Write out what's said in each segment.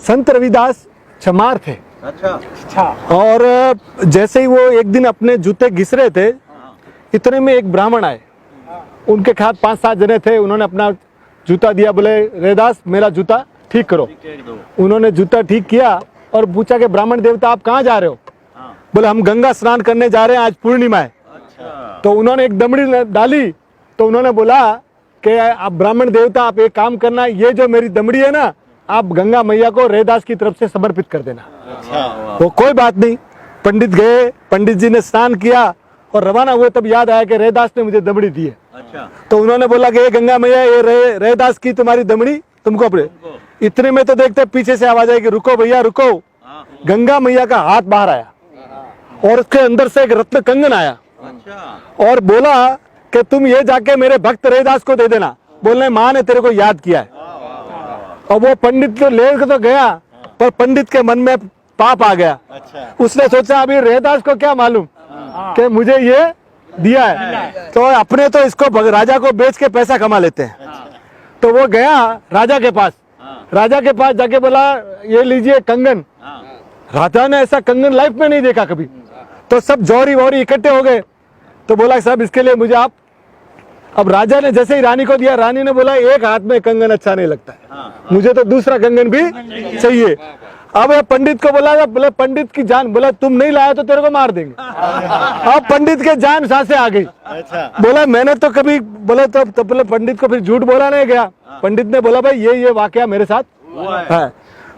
संत रविदास चमार थे। अच्छा। और जैसे ही वो एक दिन अपने जूते घिस रहे थे, इतने में एक ब्राह्मण आए। उनके साथ 5-7 जने थे। उन्होंने अपना जूता दिया, बोले रविदास मेरा जूता ठीक करो। उन्होंने जूता ठीक किया और पूछा कि ब्राह्मण देवता आप कहाँ जा रहे हो? बोले हम गंगा स्नान करने जा रहे हैं, आज पूर्णिमा है। तो उन्होंने एक दमड़ी डाली। तो उन्होंने बोला कि आप ब्राह्मण देवता आप एक काम करना, ये जो मेरी दमड़ी है ना, आप गंगा मैया को रविदास की तरफ से समर्पित कर देना। वो कोई बात नहीं। पंडित गए, पंडित जी ने स्नान किया और रवाना हुए। तब याद आया कि रविदास ने मुझे दमड़ी दी है। तो उन्होंने बोला कि ये गंगा मैया, ये रविदास की तुम्हारी दमड़ी तुमको अपने। इतने में तो देखते पीछे से आवाज आई कि रुको भैया रुको। गंगा मैया का हाथ बाहर आया और उसके अंदर से एक रत्न कंगन आया और बोला कि तुम ये जाके मेरे भक्त रविदास को दे देना। बोलने माँ ने तेरे को याद किया है। और वो पंडित को लेकर तो गया, पर पंडित के मन में पाप आ गया। उसने सोचा अभी रविदास को क्या मालूम कि मुझे ये दिया है, तो अपने तो इसको राजा को बेच के पैसा कमा लेते हैं। तो वो गया राजा के पास। राजा के पास जाके बोला ये लीजिए कंगन। राजा ने ऐसा कंगन लाइफ में नहीं देखा कभी। तो सब जौहरी वौहरी इकट्ठे हो गए। तो बोला साहब इसके लिए मुझे आप। अब राजा ने जैसे ही रानी को दिया, रानी ने बोला एक हाथ में कंगन अच्छा नहीं लगता है, मुझे तो दूसरा कंगन भी चाहिए। अब पंडित को बोला, बोले पंडित की जान, बोला तुम नहीं लाया तो तेरे को मार देंगे। अब पंडित के जान सांसें आ गई। बोला मैंने तो कभी, बोले तो बोले पंडित को फिर झूठ बोला नहीं गया। पंडित ने बोला भाई ये वाकया मेरे साथ है।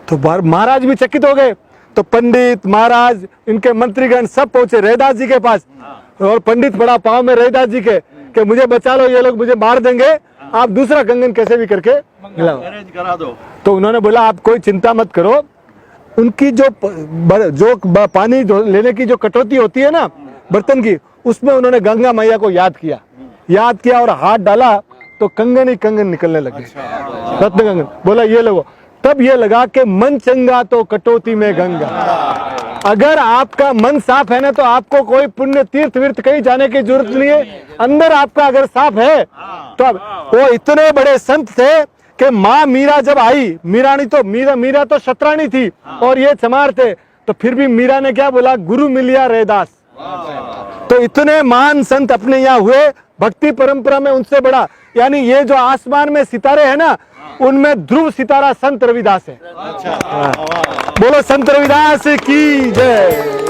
तो महाराज भी चकित हो गए। तो पंडित महाराज इनके मंत्रीगण सब पहुंचे रविदास जी के पास। और पंडित बड़ा पाँव में रविदास जी के कि मुझे बचा लो, ये लोग मुझे मार देंगे, आप दूसरा कंगन कैसे भी करके करा दो। तो उन्होंने बोला आप कोई चिंता मत करो। उनकी जो पानी लेने की जो कटौती होती है ना बर्तन की, उसमें उन्होंने गंगा मैया को याद किया और हाथ डाला तो कंगन ही कंगन निकलने लगे, रत्न कंगन। बोला ये लोगो। तब ये लगा कि मन चंगा तो कटौती में गंगा। अगर आपका मन साफ है ना, तो आपको कोई पुण्य तीर्थ विर्थ कहीं जाने की जरूरत नहीं है। अंदर आपका अगर साफ है तो अब वो इतने बड़े संत थे कि माँ मीरा जब आई, मीरा तो शतरानी थी और ये चमार थे, तो फिर भी मीरा ने क्या बोला, गुरु मिलिया रविदास। तो इतने महान संत अपने यहाँ हुए। भक्ति परंपरा में उनसे बड़ा, यानी ये जो आसमान में सितारे हैं ना, उनमें ध्रुव सितारा संत रविदास है। बोलो संत रविदास की जय।